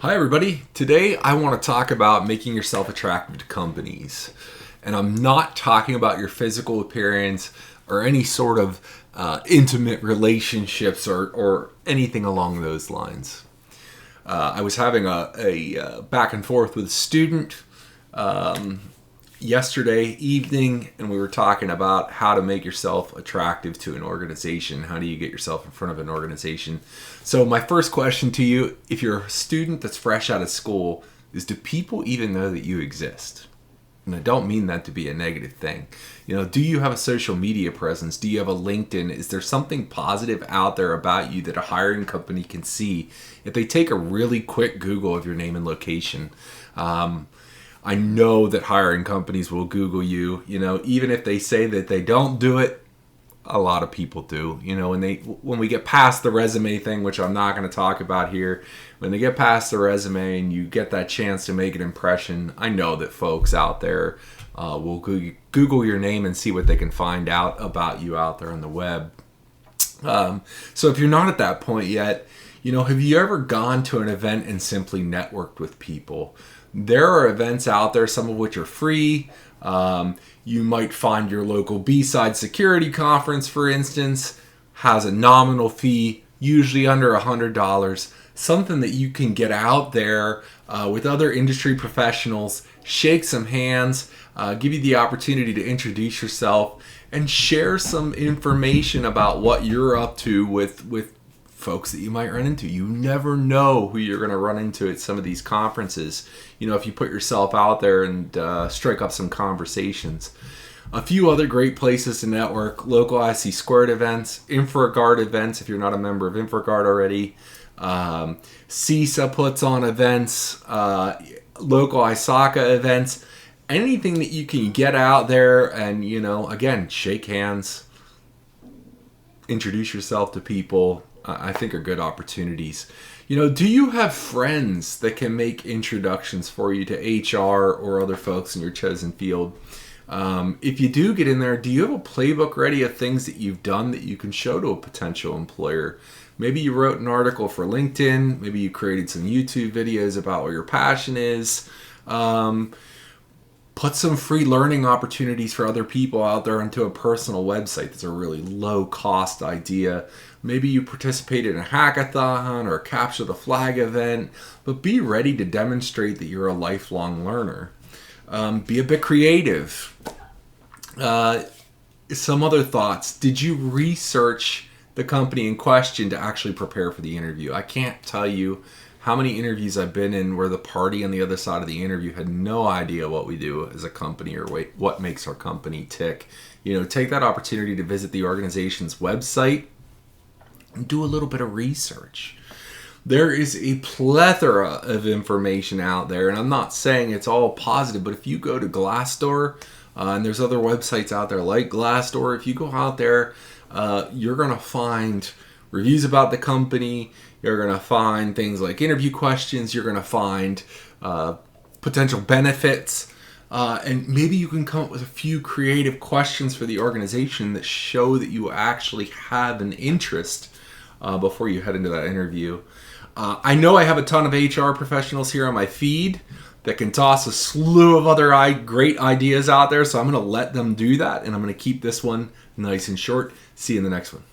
Hi everybody. Today I want to talk about making yourself attractive to companies. And I'm not talking about your physical appearance or any sort of intimate relationships or anything along those lines. I was having a back and forth with a student yesterday evening, and we were talking about how to make yourself attractive to an organization. How do you get yourself in front of an organization? So my first question to you, if you're a student that's fresh out of school, is do people even know that you exist? And I don't mean that to be a negative thing. Do you have a social media presence? Do you have a LinkedIn? Is there something positive out there about you that a hiring company can see if they take a really quick Google of your name and location? I know that hiring companies will Google you, even if they say that they don't do it, a lot of people do. When we get past the resume thing, which I'm not going to talk about here, when they get past the resume and you get that chance to make an impression, I know that folks out there will Google your name and see what they can find out about you out there on the web. So if you're not at that point yet, have you ever gone to an event and simply networked with people? There are events out there, some of which are free. You might find your local Cybersecurity conference, for instance, has a nominal fee, usually under $100. Something that you can get out there with other industry professionals, shake some hands, give you the opportunity to introduce yourself, and share some information about what you're up to with folks that you might run into. You never know who you're going to run into at some of these conferences. If you put yourself out there and strike up some conversations. A few other great places to network: local IC Squared events, InfraGard events if you're not a member of InfraGard already. CISA puts on events, local ISACA events, anything that you can get out there and, again, shake hands, introduce yourself to people. I think are good opportunities. Do you have friends that can make introductions for you to HR or other folks in your chosen field? If you do get in there, do you have a playbook ready of things that you've done that you can show to a potential employer? Maybe you wrote an article for LinkedIn. Maybe you created some YouTube videos about what your passion is. Put some free learning opportunities for other people out there onto a personal website. That's a really low cost idea. Maybe you participated in a hackathon or a capture the flag event, but be ready to demonstrate that you're a lifelong learner. Be a bit creative. Some other thoughts. Did you research the company in question to actually prepare for the interview? I can't tell you how many interviews I've been in where the party on the other side of the interview had no idea what we do as a company or what makes our company tick. Take that opportunity to visit the organization's website and do a little bit of research. There is a plethora of information out there, and I'm not saying it's all positive, but if you go to Glassdoor, and there's other websites out there like Glassdoor, if you go out there, you're going to find reviews about the company. You're going to find things like interview questions. You're going to find potential benefits. And maybe you can come up with a few creative questions for the organization that show that you actually have an interest before you head into that interview. I know I have a ton of HR professionals here on my feed that can toss a slew of other great ideas out there. So I'm going to let them do that. And I'm going to keep this one nice and short. See you in the next one.